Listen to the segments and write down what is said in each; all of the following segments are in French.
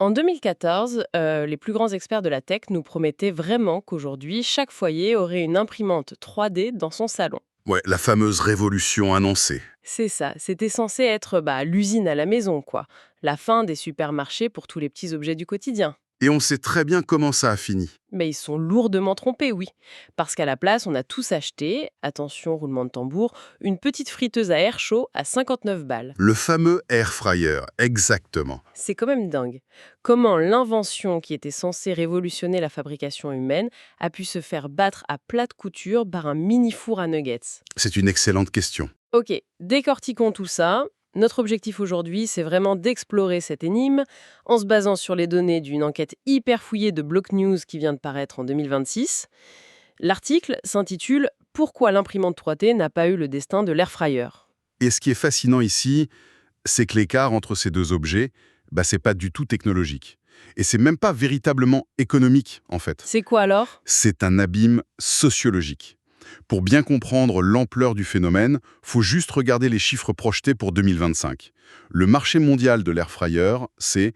En 2014, les plus grands experts de la tech nous promettaient vraiment qu'aujourd'hui, chaque foyer aurait une imprimante 3D dans son salon. Ouais, la fameuse révolution annoncée. C'est ça, c'était censé être l'usine à la maison, quoi. La fin des supermarchés pour tous les petits objets du quotidien. Et on sait très bien comment ça a fini. Mais ils sont lourdement trompés, oui. Parce qu'à la place, on a tous acheté, attention roulement de tambour, une petite friteuse à air chaud à 59 balles. Le fameux air fryer, exactement. C'est quand même dingue. Comment l'invention qui était censée révolutionner la fabrication humaine a pu se faire battre à plate couture par un mini four à nuggets. C'est une excellente question. Ok, décortiquons tout ça. Notre objectif aujourd'hui, c'est vraiment d'explorer cette énigme en se basant sur les données d'une enquête hyper fouillée de Block News qui vient de paraître en 2026. L'article s'intitule Pourquoi l'imprimante 3D n'a pas eu le destin de l'air fryer. Et ce qui est fascinant ici, c'est que l'écart entre ces deux objets, c'est pas du tout technologique. Et c'est même pas véritablement économique, en fait. C'est quoi alors? C'est un abîme sociologique. Pour bien comprendre l'ampleur du phénomène, faut juste regarder les chiffres projetés pour 2025. Le marché mondial de l'air fryer, c'est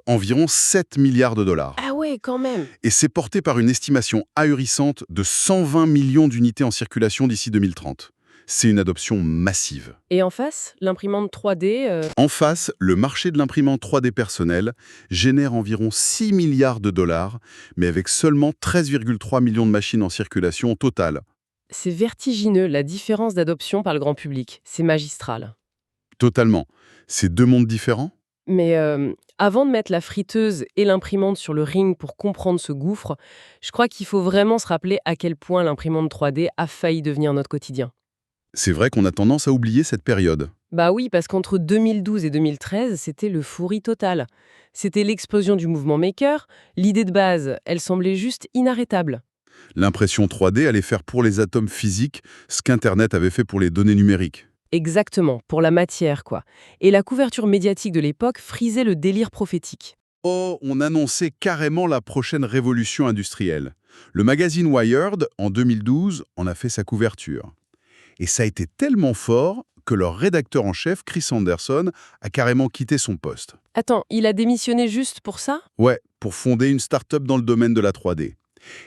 environ 7 milliards de dollars. Ah ouais, quand même. Et c'est porté par une estimation ahurissante de 120 millions d'unités en circulation d'ici 2030. C'est une adoption massive. Et en face, l'imprimante 3D, En face, le marché de l'imprimante 3D personnelle génère environ 6 milliards de dollars, mais avec seulement 13,3 millions de machines en circulation au total. c'est vertigineux la différence d'adoption par le grand public. C'est magistral. Totalement. C'est deux mondes différents? Mais avant de mettre la friteuse et l'imprimante sur le ring pour comprendre ce gouffre, je crois qu'il faut vraiment se rappeler à quel point l'imprimante 3D a failli devenir notre quotidien. C'est vrai qu'on a tendance à oublier cette période. Bah oui, parce qu'entre 2012 et 2013, c'était le fourri total. C'était l'explosion du mouvement maker. L'idée de base, elle semblait juste inarrêtable. L'impression 3D allait faire pour les atomes physiques ce qu'Internet avait fait pour les données numériques. Exactement, pour la matière, quoi. Et la couverture médiatique de l'époque frisait le délire prophétique. Oh, on annonçait carrément la prochaine révolution industrielle. Le magazine Wired, en 2012, en a fait sa couverture. Et ça a été tellement fort que leur rédacteur en chef, Chris Anderson, a carrément quitté son poste. Attends, il a démissionné juste pour ça? Ouais, pour fonder une start-up dans le domaine de la 3D.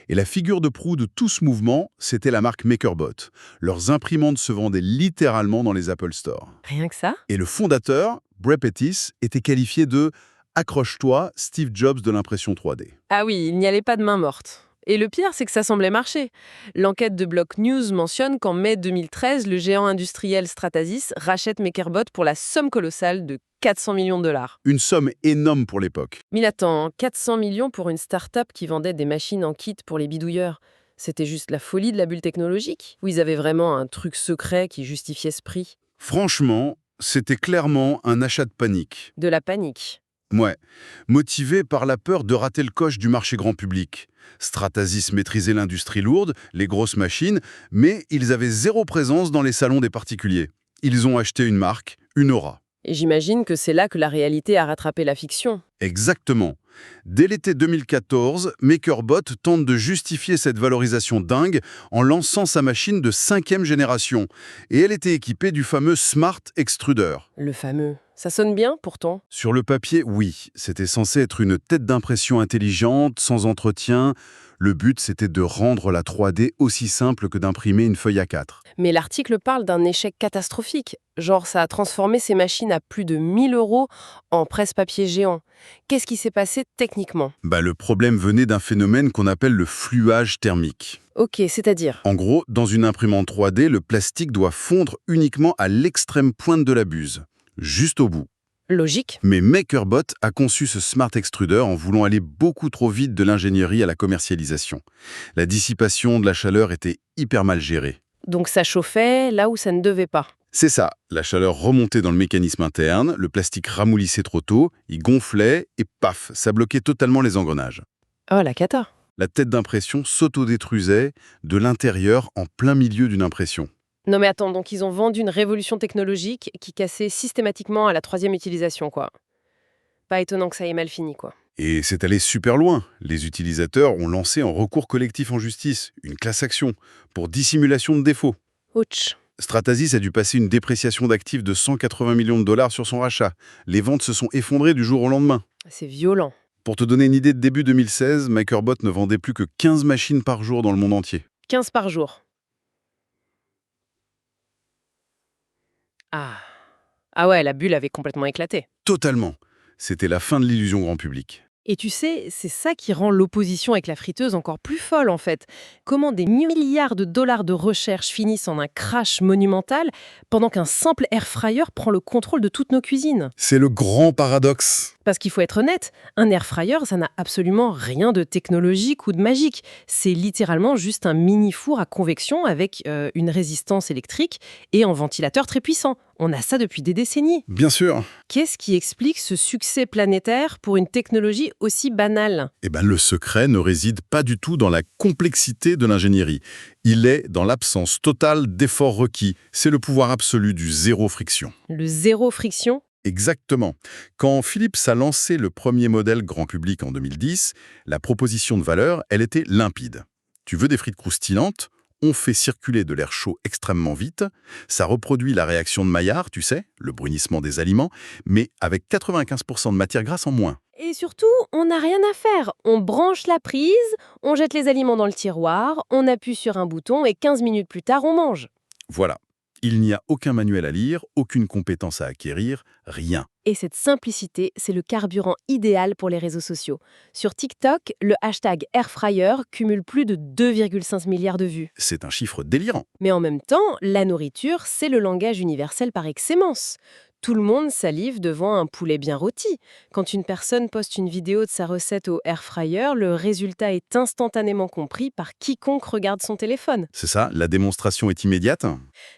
Et la figure de proue de tout ce mouvement, c'était la marque MakerBot. Leurs imprimantes se vendaient littéralement dans les Apple Store. Rien que ça? Et le fondateur, Bret Pettis, était qualifié de « accroche-toi, Steve Jobs de l'impression 3D ». Ah oui, il n'y allait pas de main morte. Et le pire, c'est que ça semblait marcher. L'enquête de Block News mentionne qu'en mai 2013, le géant industriel Stratasys rachète MakerBot pour la somme colossale de 400 millions de dollars. Une somme énorme pour l'époque. Mais attends, 400 millions pour une start-up qui vendait des machines en kit pour les bidouilleurs. C'était juste la folie de la bulle technologique? Ou ils avaient vraiment un truc secret qui justifiait ce prix? Franchement, c'était clairement un achat de panique. De la panique. Ouais, motivé par la peur de rater le coche du marché grand public. Stratasys maîtrisait l'industrie lourde, les grosses machines, mais ils avaient zéro présence dans les salons des particuliers. Ils ont acheté une marque, une aura. Et j'imagine que c'est là que la réalité a rattrapé la fiction. Exactement. Dès l'été 2014, MakerBot tente de justifier cette valorisation dingue en lançant sa machine de 5e génération. Et elle était équipée du fameux Smart Extruder. Le fameux. Ça sonne bien, pourtant. Sur le papier, oui, c'était censé être une tête d'impression intelligente, sans entretien. Le but, c'était de rendre la 3D aussi simple que d'imprimer une feuille A4. Mais l'article parle d'un échec catastrophique. Genre, ça a transformé ces machines à plus de 1000 euros en presse-papier géant. Qu'est-ce qui s'est passé techniquement? Le problème venait d'un phénomène qu'on appelle le fluage thermique. Ok, c'est-à-dire? En gros, dans une imprimante 3D, le plastique doit fondre uniquement à l'extrême pointe de la buse, juste au bout. Logique. Mais MakerBot a conçu ce Smart Extruder en voulant aller beaucoup trop vite de l'ingénierie à la commercialisation. La dissipation de la chaleur était hyper mal gérée. Donc ça chauffait là où ça ne devait pas. C'est ça, la chaleur remontait dans le mécanisme interne, le plastique ramollissait trop tôt, il gonflait et paf, ça bloquait totalement les engrenages. Oh, la cata. La tête d'impression s'autodétruisait de l'intérieur en plein milieu d'une impression. Non mais attends, donc ils ont vendu une révolution technologique qui cassait systématiquement à la troisième utilisation, quoi. Pas étonnant que ça ait mal fini, quoi. Et c'est allé super loin. Les utilisateurs ont lancé un recours collectif en justice, une class action, pour dissimulation de défauts. Ouch. Stratasys a dû passer une dépréciation d'actifs de 180 millions de dollars sur son rachat. Les ventes se sont effondrées du jour au lendemain. C'est violent. Pour te donner une idée, de début 2016, MakerBot ne vendait plus que 15 machines par jour dans le monde entier. 15 par jour. Ah. Ah ouais, la bulle avait complètement éclaté. Totalement. C'était la fin de l'illusion grand public. Et tu sais, c'est ça qui rend l'opposition avec la friteuse encore plus folle en fait. Comment des milliards de dollars de recherche finissent en un crash monumental pendant qu'un simple air fryer prend le contrôle de toutes nos cuisines. C'est le grand paradoxe. Parce qu'il faut être honnête, un air fryer, ça n'a absolument rien de technologique ou de magique. C'est littéralement juste un mini-four à convection avec une résistance électrique et un ventilateur très puissant. On a ça depuis des décennies. Bien sûr. Qu'est-ce qui explique ce succès planétaire pour une technologie aussi banale? Eh ben, le secret ne réside pas du tout dans la complexité de l'ingénierie. Il est dans l'absence totale d'efforts requis. C'est le pouvoir absolu du zéro friction. Le zéro friction? Exactement. Quand Philips a lancé le premier modèle grand public en 2010, la proposition de valeur, elle était limpide. Tu veux des frites croustillantes? On fait circuler de l'air chaud extrêmement vite. Ça reproduit la réaction de Maillard, tu sais, le brunissement des aliments, mais avec 95% de matière grasse en moins. Et surtout, on n'a rien à faire. On branche la prise, on jette les aliments dans le tiroir, on appuie sur un bouton et 15 minutes plus tard, on mange. Voilà. Il n'y a aucun manuel à lire, aucune compétence à acquérir, rien. Et cette simplicité, c'est le carburant idéal pour les réseaux sociaux. Sur TikTok, le hashtag Airfryer cumule plus de 2,5 milliards de vues. C'est un chiffre délirant. Mais en même temps, la nourriture, c'est le langage universel par excellence. Tout le monde salive devant un poulet bien rôti. Quand une personne poste une vidéo de sa recette au airfryer, le résultat est instantanément compris par quiconque regarde son téléphone. C'est ça, la démonstration est immédiate.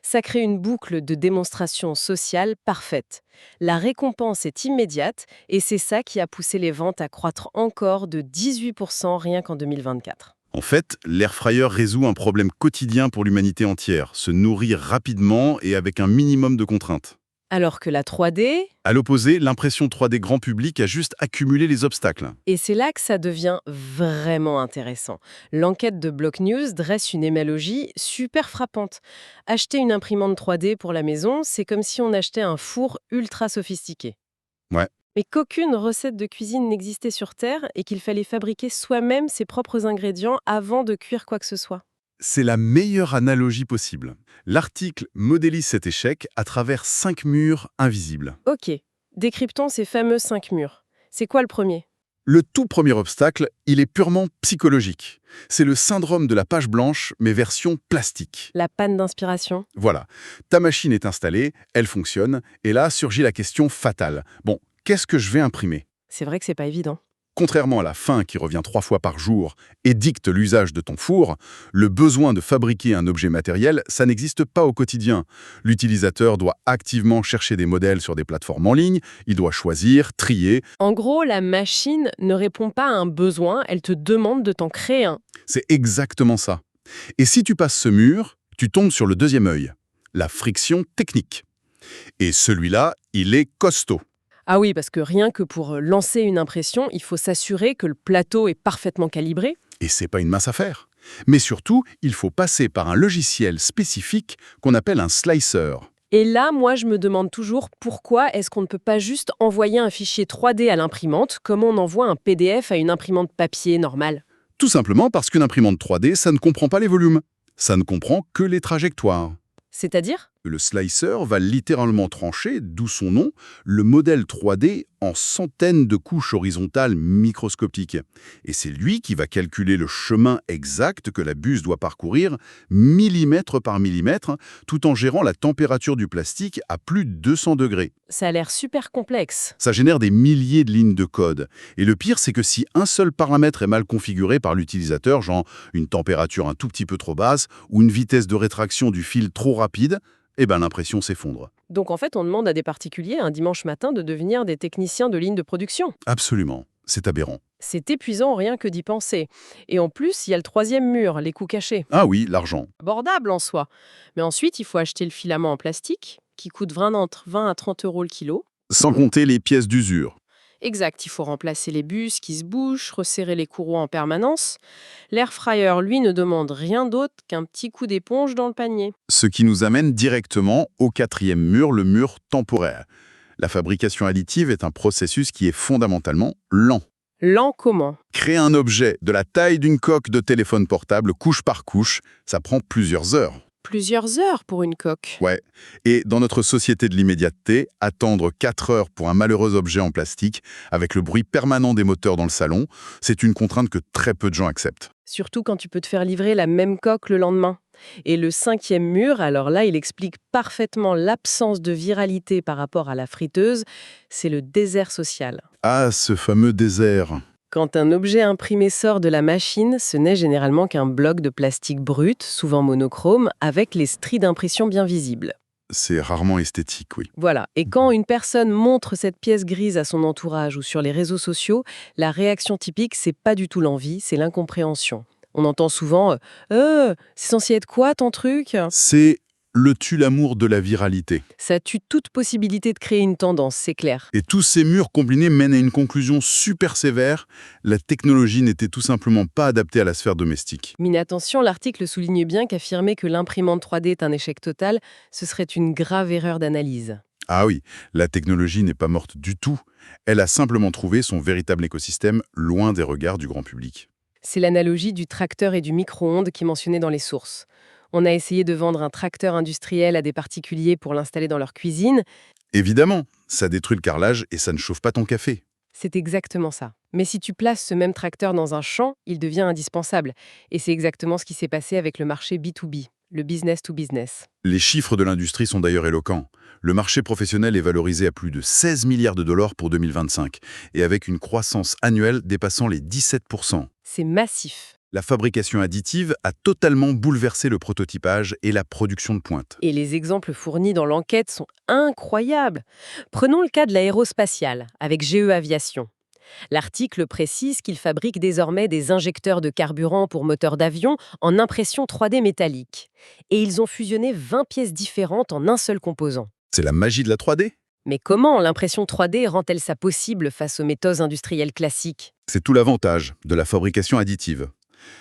Ça crée une boucle de démonstration sociale parfaite. La récompense est immédiate et c'est ça qui a poussé les ventes à croître encore de 18% rien qu'en 2024. En fait, l'airfryer résout un problème quotidien pour l'humanité entière, se nourrir rapidement et avec un minimum de contraintes. Alors que la 3D, À l'opposé, l'impression 3D grand public a juste accumulé les obstacles. et c'est là que ça devient vraiment intéressant. L'enquête de Block News dresse une émalogie super frappante. Acheter une imprimante 3D pour la maison, c'est comme si on achetait un four ultra sophistiqué. Ouais. Mais qu'aucune recette de cuisine n'existait sur Terre et qu'il fallait fabriquer soi-même ses propres ingrédients avant de cuire quoi que ce soit. C'est la meilleure analogie possible. L'article modélise cet échec à travers 5 murs invisibles. Ok, décryptons ces fameux 5 murs. C'est quoi le premier? Le tout premier obstacle, il est purement psychologique. C'est le syndrome de la page blanche, mais version plastique. La panne d'inspiration. Voilà. Ta machine est installée, elle fonctionne, et là surgit la question fatale. Bon, qu'est-ce que je vais imprimer? C'est vrai que c'est pas évident. Contrairement à la faim qui revient 3 fois par jour et dicte l'usage de ton four, le besoin de fabriquer un objet matériel, ça n'existe pas au quotidien. L'utilisateur doit activement chercher des modèles sur des plateformes en ligne, il doit choisir, trier. En gros, la machine ne répond pas à un besoin, elle te demande de t'en créer un. C'est exactement ça. Et si tu passes ce mur, tu tombes sur le deuxième œil, la friction technique. Et celui-là, il est costaud. Ah oui, parce que rien que pour lancer une impression, il faut s'assurer que le plateau est parfaitement calibré. Et c'est pas une mince affaire. Mais surtout, il faut passer par un logiciel spécifique qu'on appelle un slicer. Et là, moi, je me demande toujours pourquoi est-ce qu'on ne peut pas juste envoyer un fichier 3D à l'imprimante comme on envoie un PDF à une imprimante papier normale. Tout simplement parce qu'une imprimante 3D, ça ne comprend pas les volumes. Ça ne comprend que les trajectoires. C'est-à-dire? Le slicer va littéralement trancher, d'où son nom, le modèle 3D en centaines de couches horizontales microscopiques. Et c'est lui qui va calculer le chemin exact que la buse doit parcourir, millimètre par millimètre, tout en gérant la température du plastique à plus de 200 degrés. Ça a l'air super complexe. Ça génère des milliers de lignes de code. Et le pire, c'est que si un seul paramètre est mal configuré par l'utilisateur, genre une température un tout petit peu trop basse ou une vitesse de rétraction du fil trop rapide, eh ben l'impression s'effondre. Donc en fait, on demande à des particuliers un dimanche matin de devenir des techniciens de ligne de production. Absolument. C'est aberrant. C'est épuisant rien que d'y penser. Et en plus, il y a le troisième mur, les coûts cachés. Ah oui, l'argent. Abordable en soi. Mais ensuite, il faut acheter le filament en plastique, qui coûte entre 20 à 30 € le kilo. Sans compter les pièces d'usure. Exact, il faut remplacer les bus qui se bougent, resserrer les courroies en permanence. L'air fryer, lui, ne demande rien d'autre qu'un petit coup d'éponge dans le panier. Ce qui nous amène directement au quatrième mur, le mur temporaire. La fabrication additive est un processus qui est fondamentalement lent. Lent comment? Créer un objet de la taille d'une coque de téléphone portable, couche par couche, ça prend plusieurs heures. Plusieurs heures pour une coque. Ouais. Et dans notre société de l'immédiateté, attendre 4 heures pour un malheureux objet en plastique, avec le bruit permanent des moteurs dans le salon, c'est une contrainte que très peu de gens acceptent. Surtout quand tu peux te faire livrer la même coque le lendemain. Et le 5e mur, alors là, il explique parfaitement l'absence de viralité par rapport à la friteuse, c'est le désert social. Ah, ce fameux désert. Quand un objet imprimé sort de la machine, ce n'est généralement qu'un bloc de plastique brut, souvent monochrome, avec les stries d'impression bien visibles. C'est rarement esthétique, oui. Voilà. Et quand une personne montre cette pièce grise à son entourage ou sur les réseaux sociaux, la réaction typique, c'est pas du tout l'envie, c'est l'incompréhension. On entend souvent c'est censé être quoi ton truc ?» C'est le tue-l'amour de la viralité. Ça tue toute possibilité de créer une tendance, c'est clair. Et tous ces murs combinés mènent à une conclusion super sévère. La technologie n'était tout simplement pas adaptée à la sphère domestique. Mais attention, l'article souligne bien qu'affirmer que l'imprimante 3D est un échec total, ce serait une grave erreur d'analyse. Ah oui, la technologie n'est pas morte du tout. Elle a simplement trouvé son véritable écosystème loin des regards du grand public. C'est l'analogie du tracteur et du micro-ondes qui est mentionnée dans les sources. On a essayé de vendre un tracteur industriel à des particuliers pour l'installer dans leur cuisine. Évidemment, ça détruit le carrelage et ça ne chauffe pas ton café. C'est exactement ça. Mais si tu places ce même tracteur dans un champ, il devient indispensable. Et c'est exactement ce qui s'est passé avec le marché B2B, le business to business. Les chiffres de l'industrie sont d'ailleurs éloquents. Le marché professionnel est valorisé à plus de 16 milliards de dollars pour 2025 et avec une croissance annuelle dépassant les 17%. C'est massif. La fabrication additive a totalement bouleversé le prototypage et la production de pointe. Et les exemples fournis dans l'enquête sont incroyables. Prenons le cas de l'aérospatiale, avec GE Aviation. L'article précise qu'ils fabriquent désormais des injecteurs de carburant pour moteurs d'avion en impression 3D métallique. Et ils ont fusionné 20 pièces différentes en un seul composant. C'est la magie de la 3D? Mais comment l'impression 3D rend-elle ça possible face aux méthodes industrielles classiques? C'est tout l'avantage de la fabrication additive.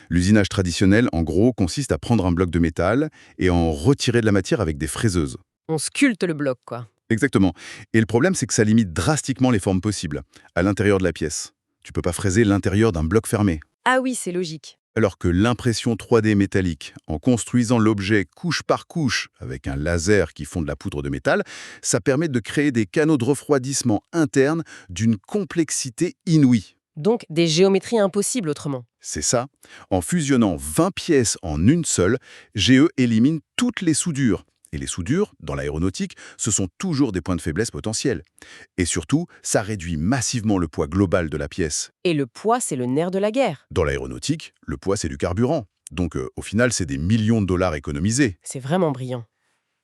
L'usinage traditionnel, en gros, consiste à prendre un bloc de métal et en retirer de la matière avec des fraiseuses. On sculpte le bloc, quoi. Exactement. Et le problème, c'est que ça limite drastiquement les formes possibles, à l'intérieur de la pièce. Tu peux pas fraiser l'intérieur d'un bloc fermé. Ah oui, c'est logique. Alors que l'impression 3D métallique, en construisant l'objet couche par couche avec un laser qui fond de la poudre de métal, ça permet de créer des canaux de refroidissement internes d'une complexité inouïe. Donc des géométries impossibles autrement. C'est ça. En fusionnant 20 pièces en une seule, GE élimine toutes les soudures. Et les soudures, dans l'aéronautique, ce sont toujours des points de faiblesse potentiels. Et surtout, ça réduit massivement le poids global de la pièce. Et le poids, c'est le nerf de la guerre. Dans l'aéronautique, le poids, c'est du carburant. Donc, au final, c'est des millions de dollars économisés. C'est vraiment brillant.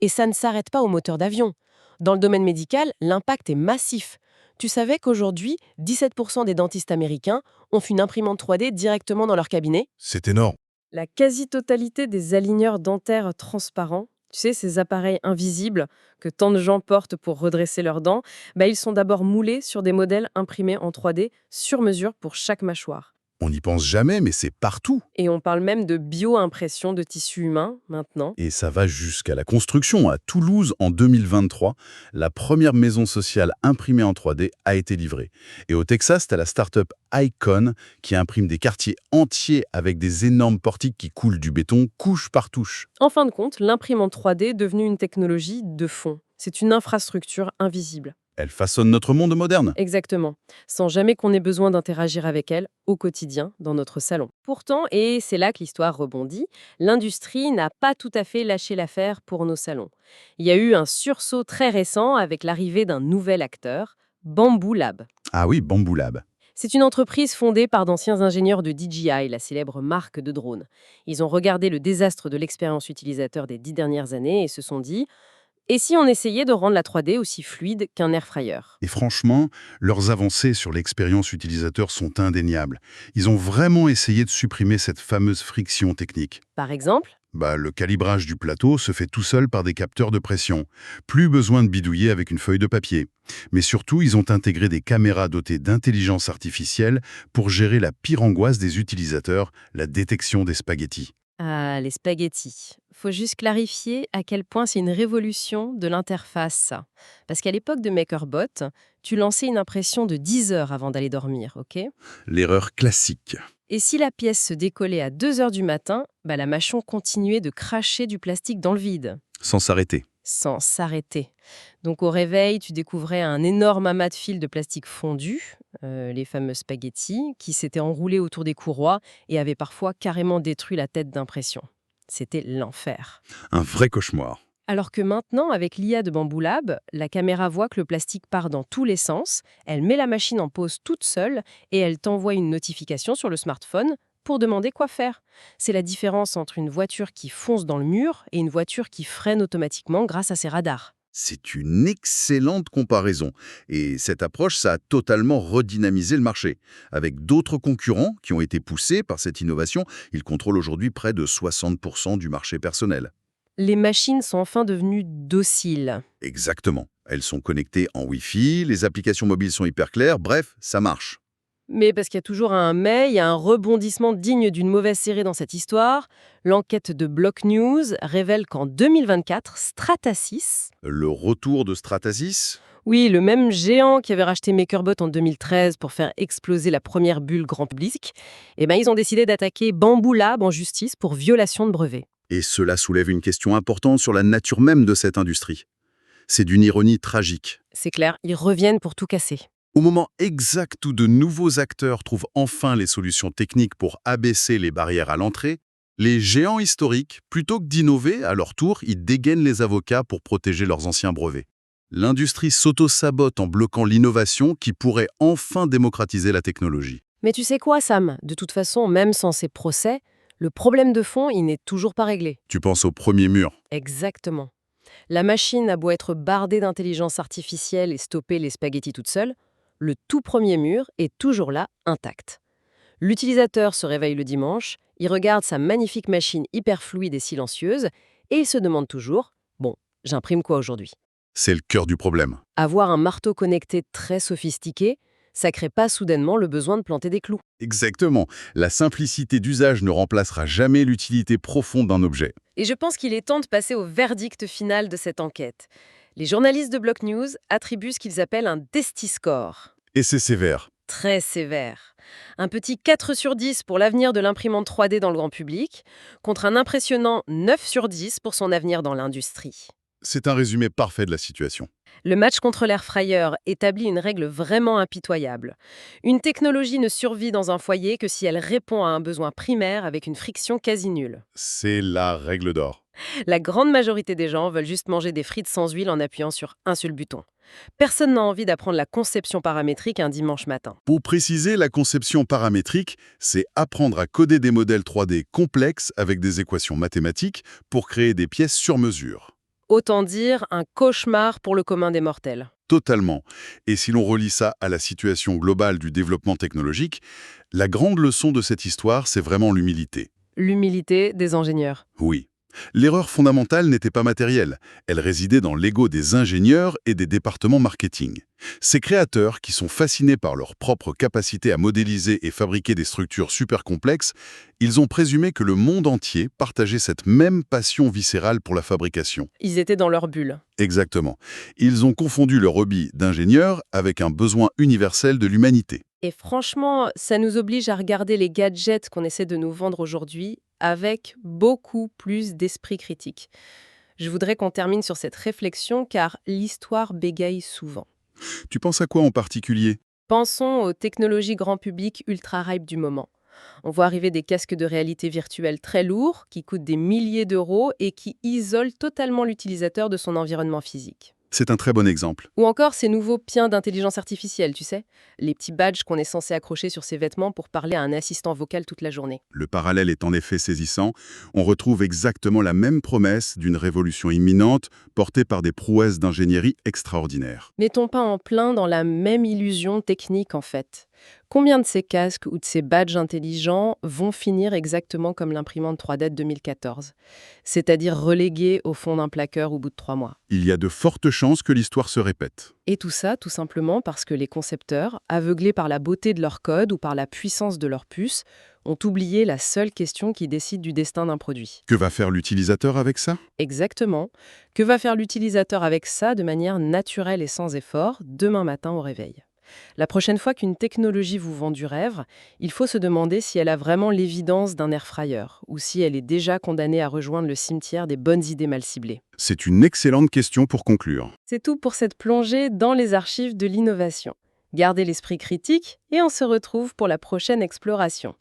Et ça ne s'arrête pas au moteur d'avion. Dans le domaine médical, l'impact est massif. Tu savais qu'aujourd'hui, 17% des dentistes américains ont une imprimante 3D directement dans leur cabinet? C'est énorme. La quasi-totalité des aligneurs dentaires transparents, tu sais, ces appareils invisibles que tant de gens portent pour redresser leurs dents, ils sont d'abord moulés sur des modèles imprimés en 3D sur mesure pour chaque mâchoire. On n'y pense jamais, mais c'est partout. Et on parle même de bio-impression de tissus humains maintenant. Et ça va jusqu'à la construction. À Toulouse, en 2023, la première maison sociale imprimée en 3D a été livrée. Et au Texas, t'as la start-up Icon qui imprime des quartiers entiers avec des énormes portiques qui coulent du béton couche par touche. En fin de compte, l'imprimante 3D est devenue une technologie de fond. C'est une infrastructure invisible. Elle façonne notre monde moderne. Exactement, sans jamais qu'on ait besoin d'interagir avec elle au quotidien dans notre salon. Pourtant, et c'est là que l'histoire rebondit, l'industrie n'a pas tout à fait lâché l'affaire pour nos salons. Il y a eu un sursaut très récent avec l'arrivée d'un nouvel acteur, Bamboo Lab. Ah oui, Bamboo Lab. C'est une entreprise fondée par d'anciens ingénieurs de DJI, la célèbre marque de drones. Ils ont regardé le désastre de l'expérience utilisateur des 10 dernières années et se sont dit: et si on essayait de rendre la 3D aussi fluide qu'un airfryer? Et franchement, leurs avancées sur l'expérience utilisateur sont indéniables. Ils ont vraiment essayé de supprimer cette fameuse friction technique. Par exemple? Le calibrage du plateau se fait tout seul par des capteurs de pression. Plus besoin de bidouiller avec une feuille de papier. Mais surtout, ils ont intégré des caméras dotées d'intelligence artificielle pour gérer la pire angoisse des utilisateurs, la détection des spaghettis. Ah, les spaghettis. Faut juste clarifier à quel point c'est une révolution de l'interface, ça. Parce qu'à l'époque de MakerBot, tu lançais une impression de 10 heures avant d'aller dormir, ok? L'erreur classique. Et si la pièce se décollait à 2 heures du matin, bah la machine continuait de cracher du plastique dans le vide, Sans s'arrêter. sans s'arrêter. Donc au réveil, tu découvrais un énorme amas de fils de plastique fondu, les fameux spaghettis, qui s'étaient enroulés autour des courroies et avaient parfois carrément détruit la tête d'impression. C'était l'enfer. Un vrai cauchemar. Alors que maintenant, avec l'IA de Bamboo Lab, la caméra voit que le plastique part dans tous les sens, elle met la machine en pause toute seule et elle t'envoie une notification sur le smartphone pour demander quoi faire. C'est la différence entre une voiture qui fonce dans le mur et une voiture qui freine automatiquement grâce à ses radars. C'est une excellente comparaison. Et cette approche, ça a totalement redynamisé le marché. Avec d'autres concurrents qui ont été poussés par cette innovation, ils contrôlent aujourd'hui près de 60% du marché personnel. Les machines sont enfin devenues dociles. Exactement. Elles sont connectées en Wi-Fi, les applications mobiles sont hyper claires, bref, ça marche. Mais parce qu'il y a toujours un mais, il y a un rebondissement digne d'une mauvaise série dans cette histoire. L'enquête de Block News révèle qu'en 2024, Stratasys, Le retour de Stratasys. oui, le même géant qui avait racheté MakerBot en 2013 pour faire exploser la première bulle grand public, eh ben, ils ont décidé d'attaquer Bamboo Lab en justice pour violation de brevet. Et cela soulève une question importante sur la nature même de cette industrie. C'est d'une ironie tragique. C'est clair, ils reviennent pour tout casser. Au moment exact où de nouveaux acteurs trouvent enfin les solutions techniques pour abaisser les barrières à l'entrée, les géants historiques, plutôt que d'innover, à leur tour, ils dégainent les avocats pour protéger leurs anciens brevets. L'industrie s'auto-sabote en bloquant l'innovation qui pourrait enfin démocratiser la technologie. Mais tu sais quoi, Sam? De toute façon, même sans ces procès, le problème de fond, il n'est toujours pas réglé. Tu penses au premier mur. Exactement. La machine a beau être bardée d'intelligence artificielle et stopper les spaghettis toute seule, le tout premier mur est toujours là, intact. L'utilisateur se réveille le dimanche, il regarde sa magnifique machine hyper fluide et silencieuse, et il se demande toujours, bon, j'imprime quoi aujourd'hui? C'est le cœur du problème. Avoir un marteau connecté très sophistiqué, ça crée pas soudainement le besoin de planter des clous. Exactement. La simplicité d'usage ne remplacera jamais l'utilité profonde d'un objet. Et je pense qu'il est temps de passer au verdict final de cette enquête. Les journalistes de Block News attribuent ce qu'ils appellent un Destiscore. Et c'est sévère. Très sévère. Un petit 4 sur 10 pour l'avenir de l'imprimante 3D dans le grand public, contre un impressionnant 9 sur 10 pour son avenir dans l'industrie. C'est un résumé parfait de la situation. Le match contre l'air fryer établit une règle vraiment impitoyable. Une technologie ne survit dans un foyer que si elle répond à un besoin primaire avec une friction quasi nulle. C'est la règle d'or. La grande majorité des gens veulent juste manger des frites sans huile en appuyant sur un seul bouton. Personne n'a envie d'apprendre la conception paramétrique un dimanche matin. Pour préciser, la conception paramétrique, c'est apprendre à coder des modèles 3D complexes avec des équations mathématiques pour créer des pièces sur mesure. Autant dire un cauchemar pour le commun des mortels. Totalement. Et si l'on relie ça à la situation globale du développement technologique, la grande leçon de cette histoire, c'est vraiment l'humilité. L'humilité des ingénieurs. Oui. L'erreur fondamentale n'était pas matérielle, elle résidait dans l'ego des ingénieurs et des départements marketing. Ces créateurs, qui sont fascinés par leur propre capacité à modéliser et fabriquer des structures super complexes, ils ont présumé que le monde entier partageait cette même passion viscérale pour la fabrication. Ils étaient dans leur bulle. Exactement. Ils ont confondu leur hobby d'ingénieur avec un besoin universel de l'humanité. Et franchement, ça nous oblige à regarder les gadgets qu'on essaie de nous vendre aujourd'hui avec beaucoup plus d'esprit critique. Je voudrais qu'on termine sur cette réflexion car l'histoire bégaye souvent. Tu penses à quoi en particulier? Pensons aux technologies grand public ultra hype du moment. On voit arriver des casques de réalité virtuelle très lourds qui coûtent des milliers d'euros et qui isolent totalement l'utilisateur de son environnement physique. C'est un très bon exemple. Ou encore ces nouveaux piens d'intelligence artificielle, tu sais, les petits badges qu'on est censé accrocher sur ses vêtements pour parler à un assistant vocal toute la journée. Le parallèle est en effet saisissant. On retrouve exactement la même promesse d'une révolution imminente portée par des prouesses d'ingénierie extraordinaires. Mettons pas en plein dans la même illusion technique en fait. Combien de ces casques ou de ces badges intelligents vont finir exactement comme l'imprimante 3D de 2014, c'est-à-dire relégués au fond d'un placard au bout de 3 mois? Il y a de fortes chances que l'histoire se répète. Et tout ça, tout simplement parce que les concepteurs, aveuglés par la beauté de leur code ou par la puissance de leur puce, ont oublié la seule question qui décide du destin d'un produit. Que va faire l'utilisateur avec ça? Exactement. Que va faire l'utilisateur avec ça de manière naturelle et sans effort, demain matin au réveil? La prochaine fois qu'une technologie vous vend du rêve, il faut se demander si elle a vraiment l'évidence d'un air fryer ou si elle est déjà condamnée à rejoindre le cimetière des bonnes idées mal ciblées. C'est une excellente question pour conclure. C'est tout pour cette plongée dans les archives de l'innovation. Gardez l'esprit critique et on se retrouve pour la prochaine exploration.